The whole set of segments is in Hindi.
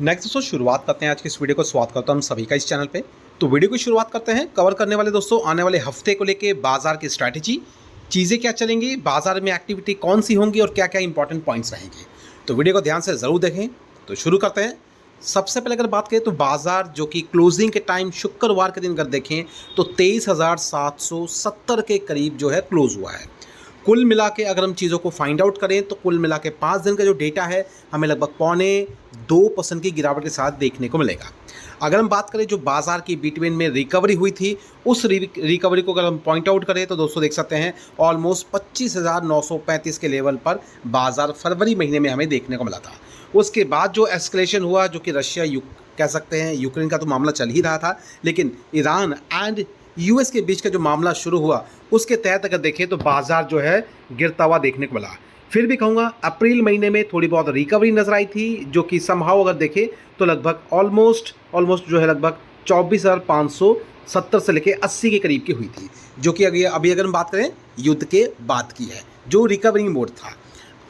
नेक्स्ट दोस्तों शुरुआत करते हैं आज की इस वीडियो को। स्वागत करता हूं हम सभी का इस चैनल पे। तो वीडियो की शुरुआत करते हैं। कवर करने वाले दोस्तों आने वाले हफ्ते को लेके बाजार की स्ट्रैटेजी, चीज़ें क्या चलेंगी, बाजार में एक्टिविटी कौन सी होंगी और क्या क्या इंपॉर्टेंट पॉइंट्स रहेंगे। तो वीडियो को ध्यान से ज़रूर देखें। तो शुरू करते हैं। सबसे पहले अगर बात करें तो बाजार जो कि क्लोजिंग के टाइम शुक्रवार के दिन अगर देखें तो 23,770 के करीब जो है क्लोज हुआ है। कुल मिला के अगर हम चीज़ों को फाइंड आउट करें तो कुल मिला के 5 दिन का जो डेटा है हमें लगभग 2.25% की गिरावट के साथ देखने को मिलेगा। अगर हम बात करें जो बाजार की बिटवीन में रिकवरी हुई थी उस रिकवरी को अगर हम पॉइंट आउट करें तो दोस्तों देख सकते हैं ऑलमोस्ट 25,935 के लेवल पर बाजार फरवरी महीने में हमें देखने को मिला था। उसके बाद जो एस्केलेशन हुआ, जो कि रशिया कह सकते हैं यूक्रेन का तो मामला चल ही रहा था, लेकिन ईरान एंड यूएस के बीच का जो मामला शुरू हुआ उसके तहत अगर देखें तो बाजार जो है गिरता हुआ देखने को मिला। फिर भी कहूँगा अप्रैल महीने में थोड़ी बहुत रिकवरी नजर आई थी, जो कि समहाउ अगर देखें तो लगभग ऑलमोस्ट जो है लगभग 24,570 से लेकर 80 के करीब की हुई थी, जो कि अभी अगर हम बात करें युद्ध के बाद की है, जो रिकवरिंग मोड था।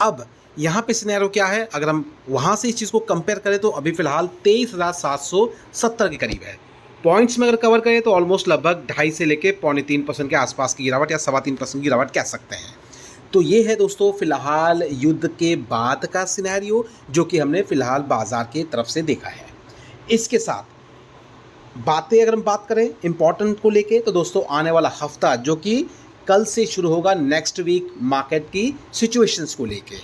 अब यहाँ पे सिनेरियो क्या है, अगर हम वहाँ से इस चीज़ को कंपेयर करें तो अभी फिलहाल 23,770 के करीब है। पॉइंट्स में अगर कवर करें तो ऑलमोस्ट लगभग 2.5 से लेके 3.25% के आसपास की गिरावट या 3.25% की गिरावट कह सकते हैं। तो ये है दोस्तों फिलहाल युद्ध के बाद का सिनेरियो, जो कि हमने फिलहाल बाजार की तरफ से देखा है। इसके साथ बातें अगर हम बात करें इंपॉर्टेंट को लेके तो दोस्तों आने वाला हफ्ता जो कि कल से शुरू होगा, नेक्स्ट वीक मार्केट की सिचुएशंस को लेके।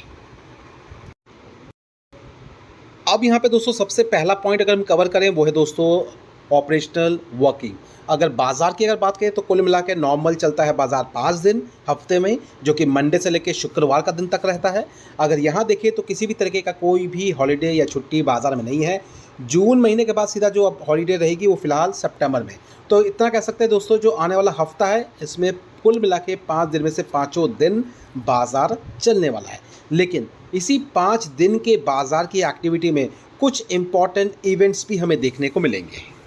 अब यहाँ पे दोस्तों सबसे पहला पॉइंट अगर हम कवर करें वो है दोस्तों ऑपरेशनल वर्किंग। अगर बाजार की अगर बात करें तो कुल मिला के नॉर्मल चलता है बाजार 5 दिन हफ्ते में, जो कि मंडे से लेकर शुक्रवार का दिन तक रहता है। अगर यहाँ देखें तो किसी भी तरीके का कोई भी हॉलीडे या छुट्टी बाजार में नहीं है। जून महीने के बाद सीधा जो अब हॉलीडे रहेगी वो फिलहाल सितंबर में। तो इतना कह सकते हैं दोस्तों जो आने वाला हफ्ता है इसमें कुल मिला के 5 दिन में से 5 दिन बाजार चलने वाला है। लेकिन इसी 5 दिन के बाजार की एक्टिविटी में कुछ इंपॉर्टेंट इवेंट्स भी हमें देखने को मिलेंगे।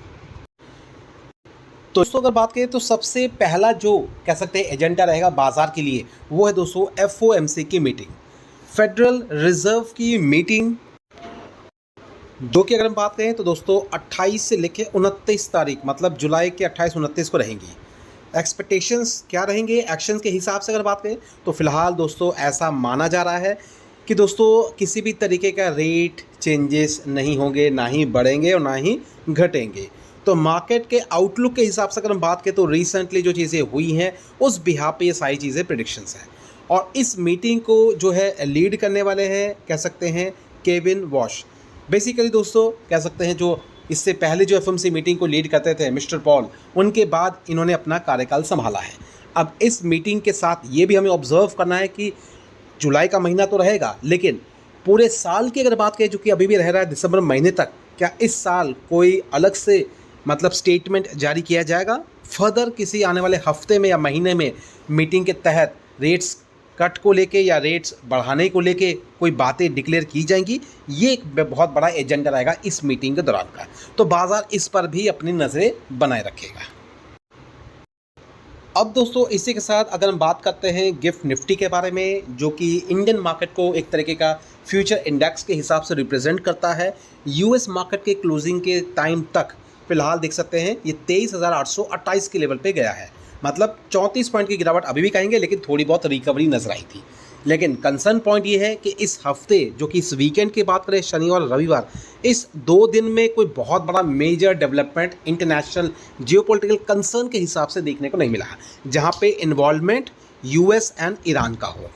तो दोस्तों अगर बात करें तो सबसे पहला जो कह सकते हैं एजेंडा रहेगा बाजार के लिए वो है दोस्तों FOMC की मीटिंग, फेडरल रिजर्व की मीटिंग, जो कि अगर हम बात करें तो दोस्तों 28 से लेकर 29 तारीख मतलब जुलाई के 28-29 को रहेंगी। एक्सपेक्टेशंस क्या रहेंगे एक्शंस के हिसाब से अगर बात करें तो फिलहाल दोस्तों ऐसा माना जा रहा है कि दोस्तों किसी भी तरीके का रेट चेंजेस नहीं होंगे, ना ही बढ़ेंगे और ना ही घटेंगे। तो मार्केट के आउटलुक के हिसाब से अगर हम बात करें तो रिसेंटली जो चीज़ें हुई हैं उस बिहाफ पे ये सारी चीज़ें प्रेडिक्शंस हैं। और इस मीटिंग को जो है लीड करने वाले हैं कह सकते हैं केविन वॉश। बेसिकली दोस्तों कह सकते हैं जो इससे पहले जो FOMC मीटिंग को लीड करते थे मिस्टर पॉल, उनके बाद इन्होंने अपना कार्यकाल संभाला है। अब इस मीटिंग के साथ ये भी हमें ऑब्जर्व करना है कि जुलाई का महीना तो रहेगा, लेकिन पूरे साल की अगर बात करें जो कि अभी भी रह रहा है दिसंबर महीने तक, क्या इस साल कोई अलग से मतलब स्टेटमेंट जारी किया जाएगा फर्दर किसी आने वाले हफ्ते में या महीने में मीटिंग के तहत रेट्स कट को लेके या रेट्स बढ़ाने को लेके कोई बातें डिक्लेयर की जाएंगी। ये एक बहुत बड़ा एजेंडा रहेगा इस मीटिंग के दौरान का। तो बाजार इस पर भी अपनी नज़रें बनाए रखेगा। अब दोस्तों इसी के साथ अगर हम बात करते हैं गिफ्ट निफ्टी के बारे में, जो कि इंडियन मार्केट को एक तरीके का फ्यूचर इंडेक्स के हिसाब से रिप्रेजेंट करता है। यूएस मार्केट के क्लोजिंग के टाइम तक फिलहाल देख सकते हैं ये 23,828 के लेवल पे गया है, मतलब 34 पॉइंट की गिरावट अभी भी कहेंगे, लेकिन थोड़ी बहुत रिकवरी नजर आई थी। लेकिन कंसर्न पॉइंट ये है कि इस हफ्ते जो कि इस वीकेंड की बात करें शनिवार और रविवार, इस 2 दिन में कोई बहुत बड़ा major development international geopolitical concern के हिसाब से देखने को नहीं मिला है, जहां पे इन्वॉल्वमेंट यूएस एंड ईरान का हो।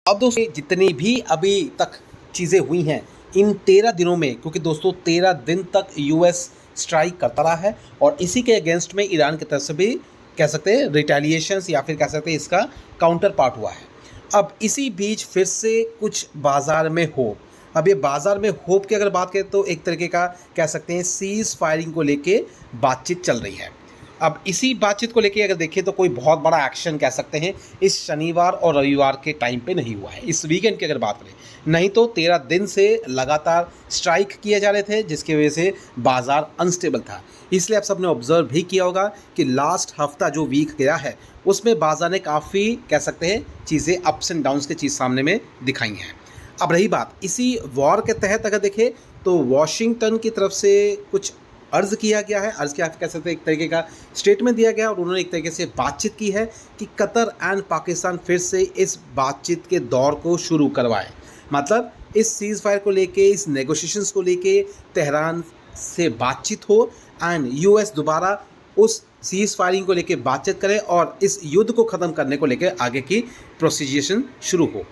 अब दोस्तों जितनी भी अभी तक चीज़ें हुई हैं इन 13 दिनों में, क्योंकि दोस्तों 13 दिन तक यूएस स्ट्राइक करता रहा है और इसी के अगेंस्ट में ईरान की तरफ से भी कह सकते हैं रिटेलिएशंस या फिर कह सकते हैं इसका काउंटर पार्ट हुआ है। अब इसी बीच फिर से कुछ बाजार में होप, अब ये बाजार में होप की अगर बात करें तो एक तरीके का कह सकते हैं सीज फायरिंग को लेके बातचीत चल रही है। अब इसी बातचीत को लेके अगर देखें तो कोई बहुत बड़ा एक्शन कह सकते हैं इस शनिवार और रविवार के टाइम पे नहीं हुआ है। इस वीकेंड की अगर बात करें, नहीं तो 13 दिन से लगातार स्ट्राइक किए जा रहे थे, जिसकी वजह से बाजार अनस्टेबल था। इसलिए आप सबने ऑब्जर्व भी किया होगा कि लास्ट हफ्ता जो वीक गया है उसमें बाजार ने काफ़ी कह सकते हैं चीज़ें अप्स एंड डाउन्स की चीज़ सामने में दिखाई हैं। अब रही बात इसी वॉर के तहत अगर देखें तो वाशिंगटन की तरफ से कुछ अर्ज़ किया गया है, अर्ज़ क्या कह सकते हैं, एक तरीके का स्टेटमेंट दिया गया और उन्होंने एक तरीके से बातचीत की है कि कतर एंड पाकिस्तान फिर से इस बातचीत के दौर को शुरू करवाए। मतलब इस सीज़ फायर को लेके, इस नेगोशिएशंस को लेके तेहरान से बातचीत हो एंड यूएस दोबारा उस सीज़ फायरिंग को लेके बातचीत करे और इस युद्ध को ख़त्म करने को लेके आगे की प्रोसीजर शुरू हो।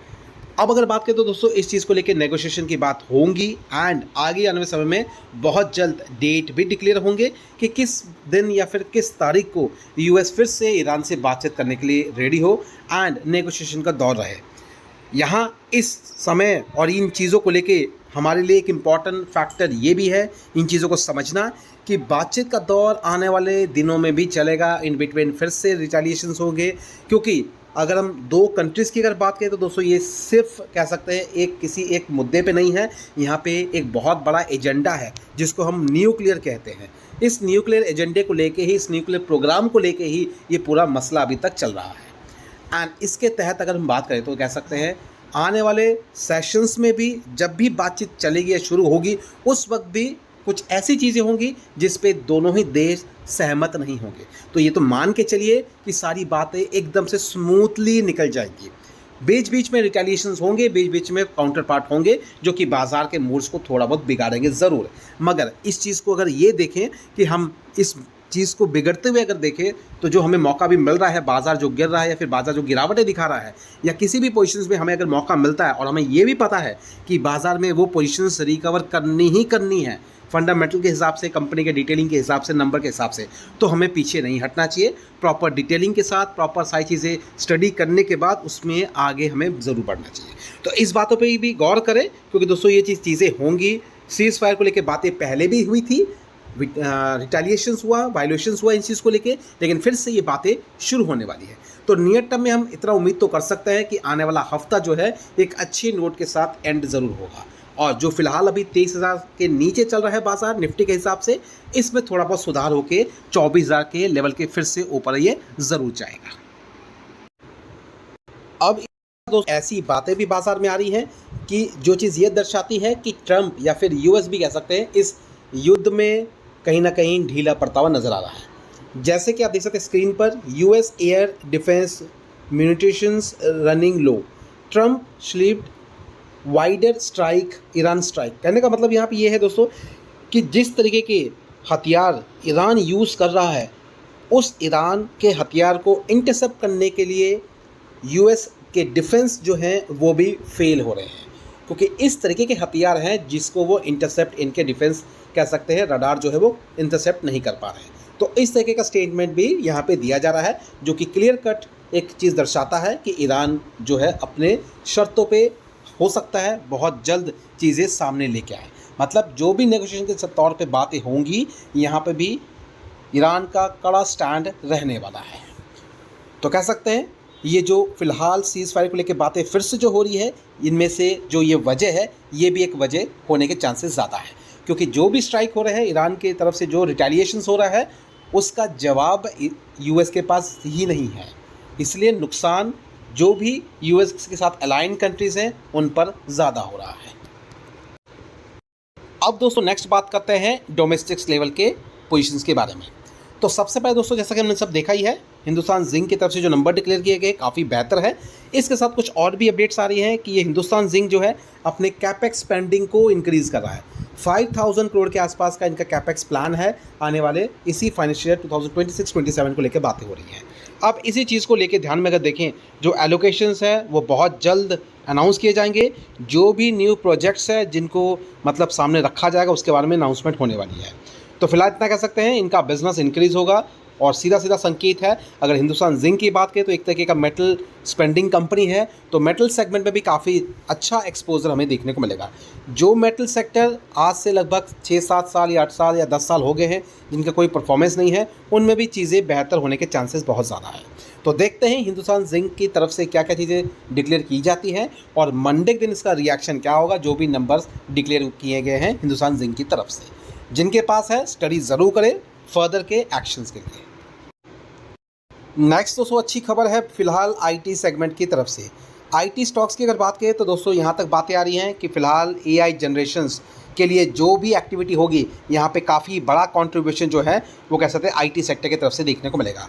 अब अगर बात करें तो दोस्तों इस चीज़ को लेकर नेगोशिएशन की बात होंगी एंड आगे आने वाले समय में बहुत जल्द डेट भी डिक्लेयर होंगे कि किस दिन या फिर किस तारीख को यूएस फिर से ईरान से बातचीत करने के लिए रेडी हो एंड नेगोशिएशन का दौर रहे। यहाँ इस समय और इन चीज़ों को लेके हमारे लिए एक इम्पॉर्टेंट फैक्टर ये भी है इन चीज़ों को समझना कि बातचीत का दौर आने वाले दिनों में भी चलेगा। इन बिटवीन फिर से रिटेलिएशंस होंगे, क्योंकि अगर हम दो कंट्रीज़ की अगर बात करें तो दोस्तों ये सिर्फ कह सकते हैं एक किसी एक मुद्दे पे नहीं है, यहाँ पे एक बहुत बड़ा एजेंडा है जिसको हम न्यूक्लियर कहते हैं। इस न्यूक्लियर एजेंडे को लेके ही, इस न्यूक्लियर प्रोग्राम को लेके ही ये पूरा मसला अभी तक चल रहा है। एंड इसके तहत अगर हम बात करें तो कह सकते हैं आने वाले सेशंस में भी जब भी बातचीत चलेगी या शुरू होगी उस वक्त भी कुछ ऐसी चीज़ें होंगी जिस पे दोनों ही देश सहमत नहीं होंगे। तो ये तो मान के चलिए कि सारी बातें एकदम से स्मूथली निकल जाएंगी। बीच बीच में रिटेलिएशंस होंगे, बीच बीच में काउंटर पार्ट होंगे जो कि बाज़ार के मूड्स को थोड़ा बहुत बिगाड़ेंगे ज़रूर। मगर इस चीज़ को अगर ये देखें कि हम इस चीज़ को बिगड़ते हुए अगर देखें तो जो हमें मौका भी मिल रहा है, बाज़ार जो गिर रहा है या फिर बाज़ार जो गिरावटें दिखा रहा है या किसी भी पोजीशंस में हमें अगर मौका मिलता है और हमें ये भी पता है कि बाज़ार में वो पोजीशंस रिकवर करनी ही करनी है फंडामेंटल के हिसाब से, कंपनी के डिटेलिंग के हिसाब से, नंबर के हिसाब से, तो हमें पीछे नहीं हटना चाहिए। प्रॉपर डिटेलिंग के साथ, प्रॉपर सारी चीज़ें स्टडी करने के बाद उसमें आगे हमें ज़रूर बढ़ना चाहिए। तो इस बातों पे भी गौर करें, क्योंकि दोस्तों ये चीज़ें होंगी। सीज़ फायर को लेकर बातें पहले भी हुई थी, रिटेलिएशंस हुआ, वायलेशंस हुआ इन चीज़ को लेके, लेकिन फिर से ये बातें शुरू होने वाली है। तो नियर टर्म में हम इतना उम्मीद तो कर सकते हैं कि आने वाला हफ्ता जो है एक अच्छी नोट के साथ एंड ज़रूर होगा। और जो फिलहाल अभी 23,000 के नीचे चल रहा है बाजार निफ्टी के हिसाब से, इसमें थोड़ा बहुत सुधार होके 24,000 के लेवल के फिर से ऊपर ये ज़रूर जाएगा। अब दोस्तों ऐसी बातें भी बाजार में आ रही हैं कि जो चीज़ ये दर्शाती है कि ट्रंप या फिर यूएस भी कह सकते हैं इस युद्ध में कहीं ना कहीं ढीला पड़ता हुआ नजर आ रहा है। जैसे कि आप देख सकते हैं स्क्रीन पर, US air defence munitions running low, Trump slipped wider strike Iran strike. कहने का मतलब यहाँ पे ये है दोस्तों कि जिस तरीके के हथियार ईरान यूज़ कर रहा है उस ईरान के हथियार को इंटरसेप्ट करने के लिए यूएस के डिफेंस जो हैं वो भी फेल हो रहे हैं, क्योंकि इस तरीके के हथियार हैं जिसको वो इंटरसेप्ट, इनके डिफेंस कह सकते हैं रडार जो है वो इंटरसेप्ट नहीं कर पा रहे हैं। तो इस तरीके का स्टेटमेंट भी यहाँ पे दिया जा रहा है जो कि क्लियर कट एक चीज़ दर्शाता है कि ईरान जो है अपने शर्तों पे हो सकता है बहुत जल्द चीज़ें सामने लेके आए। मतलब जो भी नेगोशिएशन के तौर पे बातें होंगी यहाँ पे भी ईरान का कड़ा स्टैंड रहने वाला है। तो कह सकते हैं ये जो फिलहाल सीज़ फायर को लेकर बातें फिर से जो हो रही है, इनमें से जो ये वजह है ये भी एक वजह होने के चांसेस ज़्यादा है, क्योंकि जो भी स्ट्राइक हो रहे हैं ईरान की तरफ से, जो रिटेलिएशंस हो रहा है उसका जवाब यूएस के पास ही नहीं है। इसलिए नुकसान जो भी यूएस के साथ अलाइन कंट्रीज़ हैं उन पर ज़्यादा हो रहा है। अब दोस्तों नेक्स्ट बात करते हैं डोमेस्टिक्स लेवल के पोजीशंस के बारे में। तो सबसे पहले दोस्तों जैसा कि हमने सब देखा ही है, हिंदुस्तान जिंक की तरफ से जो नंबर डिक्लेयर किए गए काफ़ी बेहतर है। इसके साथ कुछ और भी अपडेट्स आ रही हैं कि ये हिंदुस्तान जिंक जो है अपने कैपेक्स स्पेंडिंग को इंक्रीज़ कर रहा है। 5,000 करोड़ के आसपास का इनका कैपेक्स प्लान है आने वाले इसी फाइनेंशियल 2026-27 को लेकर बातें हो रही हैं। अब इसी चीज़ को लेकर ध्यान में अगर देखें, जो एलोकेशंस है वो बहुत जल्द अनाउंस किए जाएंगे। जो भी न्यू प्रोजेक्ट्स है जिनको मतलब सामने रखा जाएगा उसके बारे में अनाउंसमेंट होने वाली है। तो फिलहाल इतना कह सकते हैं इनका बिजनेस इंक्रीज़ होगा। और सीधा सीधा संकेत है, अगर हिंदुस्तान जिंक की बात करें तो एक तरीके का मेटल स्पेंडिंग कंपनी है, तो मेटल सेगमेंट में भी काफ़ी अच्छा एक्सपोजर हमें देखने को मिलेगा। जो मेटल सेक्टर आज से लगभग 6-7 साल या 8 साल या 10 साल हो गए हैं जिनका कोई परफॉर्मेंस नहीं है, उनमें भी चीज़ें बेहतर होने के चांसेस बहुत ज़्यादा है। तो देखते हैं हिंदुस्तान जिंक की तरफ से क्या क्या चीज़ें डिक्लेयर की जाती हैं और मंडे के दिन इसका रिएक्शन क्या होगा जो भी नंबर्स डिक्लेयर किए गए हैं हिंदुस्तान जिंक की तरफ से। जिनके पास है स्टडी ज़रूर करें फर्दर के एक्शंस के लिए। नेक्स्ट दोस्तों अच्छी खबर है फिलहाल आईटी सेगमेंट की तरफ से। आईटी स्टॉक्स की अगर बात करें तो दोस्तों यहाँ तक बातें आ रही हैं कि फ़िलहाल एआई जनरेशन्स के लिए जो भी एक्टिविटी होगी, यहाँ पे काफ़ी बड़ा कंट्रीब्यूशन जो है वो कह सकते हैं आईटी सेक्टर की तरफ से देखने को मिलेगा।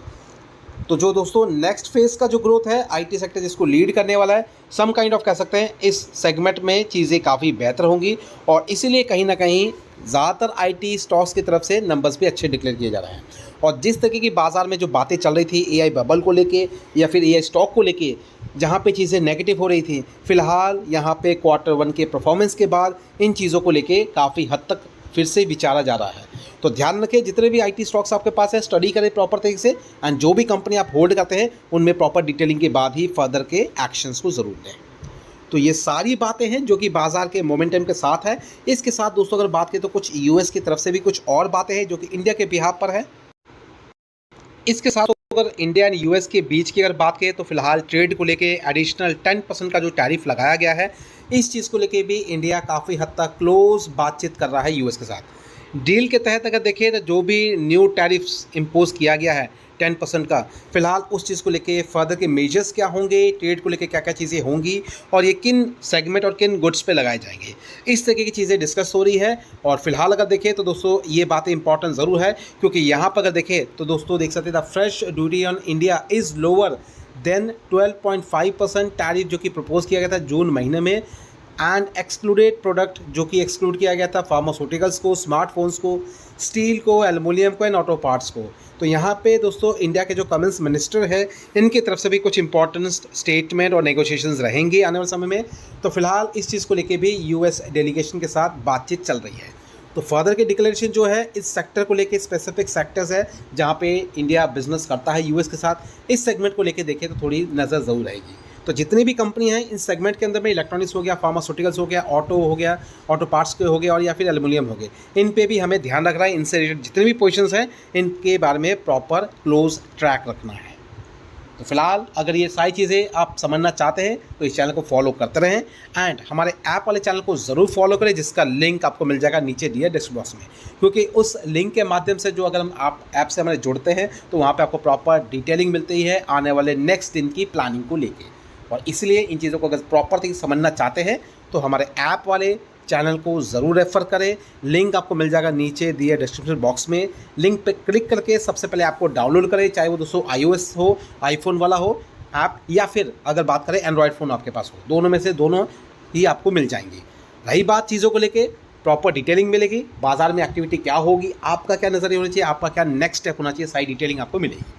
तो जो दोस्तों नेक्स्ट फेज़ का जो ग्रोथ है आईटी सेक्टर जिसको लीड करने वाला है, सम काइंड ऑफ कह सकते हैं इस सेगमेंट में चीज़ें काफ़ी बेहतर होंगी और इसीलिए कहीं ना कहीं ज़्यादातर आईटी स्टॉक्स की तरफ से नंबर्स भी अच्छे डिक्लेयर किए जा रहे हैं। और जिस तरीके की बाज़ार में जो बातें चल रही थी एआई बबल को लेके या फिर एआई स्टॉक को लेके, जहाँ पे चीज़ें नेगेटिव हो रही थी, फ़िलहाल यहाँ पे Q1 के परफॉर्मेंस के बाद इन चीज़ों को लेके काफ़ी हद तक फिर से विचारा जा रहा है। तो ध्यान रखें, जितने भी आईटी स्टॉक्स आपके पास है स्टडी करें प्रॉपर तरीके से, एंड जो भी कंपनी आप होल्ड करते हैं उनमें प्रॉपर डिटेलिंग के बाद ही फर्दर के एक्शंस को ज़रूर लें। तो ये सारी बातें हैं जो कि बाजार के मोमेंटम के साथ है। इसके साथ दोस्तों अगर बात करें तो कुछ यूएस की तरफ से भी कुछ और बातें हैं जो कि इंडिया के बिहाफ पर है। इसके साथ अगर इंडिया एंड यूएस के बीच की अगर बात करें तो फिलहाल ट्रेड को लेके एडिशनल 10% का जो टैरिफ लगाया गया है, इस चीज़ को लेके भी इंडिया काफ़ी हद तक क्लोज बातचीत कर रहा है यूएस के साथ। डील के तहत अगर देखें तो जो भी न्यू टैरिफ्स इम्पोज किया गया है 10% का, फिलहाल उस चीज़ को लेके फर्दर के मेजर्स क्या होंगे, ट्रेड को लेके क्या क्या चीज़ें होंगी और ये किन सेगमेंट और किन गुड्स पे लगाए जाएंगे, इस तरीके की चीज़ें डिस्कस हो रही है। और फिलहाल अगर देखें तो दोस्तों ये बातें इंपॉर्टेंट ज़रूर है, क्योंकि यहाँ पर अगर देखें तो दोस्तों देख सकते थे fresh duty on India is lower than 12.5% tariff जो कि प्रपोज किया गया था जून महीने में, एंड एक्सक्लूडेड प्रोडक्ट जो कि एक्सक्लूड किया गया था फार्मास्यूटिकल्स को, स्मार्टफोन्स को, स्टील को, एल्युमिनियम को एंड ऑटो पार्ट्स को। तो यहाँ पे दोस्तों इंडिया के जो कॉमर्स मिनिस्टर है इनकी तरफ से भी कुछ इंपॉर्टेंट स्टेटमेंट और नेगोशिएशंस रहेंगे आने वाले समय में। तो फिलहाल इस चीज़ को लेके भी यूएस डेलीगेशन के साथ बातचीत चल रही है। तो फर्दर के डिक्लेरेशन जो है इस सेक्टर को लेके, स्पेसिफिक सेक्टर्स है जहाँ पे इंडिया बिजनेस करता है यूएस के साथ, इस सेगमेंट को लेके देखें तो थोड़ी नज़र ज़रूर रहेगी। तो जितनी भी कंपनी हैं इन सेगमेंट के अंदर में, इलेक्ट्रॉनिक्स हो गया, फार्मास्यूटिकल्स हो गया, ऑटो हो गया, ऑटो पार्ट्स के हो गए और या फिर एल्युमिनियम हो गए, इन पे भी हमें ध्यान रखना है। इनसे रिलेटेड जितने भी पोजीशंस हैं इनके बारे में प्रॉपर क्लोज ट्रैक रखना है। तो फिलहाल अगर ये सारी चीज़ें आप समझना चाहते हैं तो इस चैनल को फॉलो करते रहें एंड हमारे ऐप वाले चैनल को ज़रूर फॉलो करें, जिसका लिंक आपको मिल जाएगा नीचे दिए डिस्क्रिप्शन बॉक्स में। क्योंकि उस लिंक के माध्यम से जो अगर हम आप ऐप से हमारे जुड़ते हैं तो वहाँ पे आपको प्रॉपर डिटेलिंग मिलती है आने वाले नेक्स्ट दिन की प्लानिंग को लेके। और इसलिए इन चीज़ों को अगर प्रॉपर तरीके से समझना चाहते हैं तो हमारे ऐप वाले चैनल को ज़रूर रेफ़र करें। लिंक आपको मिल जाएगा नीचे दिए डिस्क्रिप्शन बॉक्स में। लिंक पे क्लिक करके सबसे पहले आपको डाउनलोड करें, चाहे वो दोस्तों iOS हो, आईफोन वाला हो ऐप, या फिर अगर बात करें एंड्रॉयड फ़ोन आपके पास हो, दोनों में से दोनों ही आपको मिल जाएंगी। रही बात चीज़ों को लेके, प्रॉपर डिटेलिंग मिलेगी, बाजार में एक्टिविटी क्या होगी, आपका क्या नज़रिया होना चाहिए, आपका क्या नेक्स्ट स्टेप होना चाहिए, सारी डिटेलिंग आपको मिलेगी।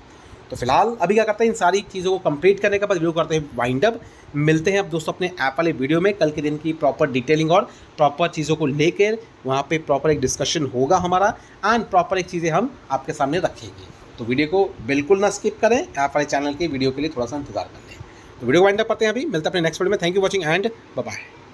तो फिलहाल अभी क्या करते हैं, इन सारी चीज़ों को कंप्लीट करने के बाद वीडियो करते हैं वाइंड अप। मिलते हैं अब दोस्तों अपने ऐप वाले वीडियो में कल के दिन की प्रॉपर डिटेलिंग और प्रॉपर चीज़ों को लेकर वहाँ पे प्रॉपर एक डिस्कशन होगा हमारा एंड प्रॉपर एक चीज़ें हम आपके सामने रखेंगे। तो वीडियो को बिल्कुल ना स्किप करें, ऐप वाले चैनल के वीडियो के लिए थोड़ा सा इंतजार कर लें। तो वीडियो वाइंड अप करते हैं, अभी मिलते हैं अपने नेक्स्ट वीडियो में। Thank you watching and bye bye.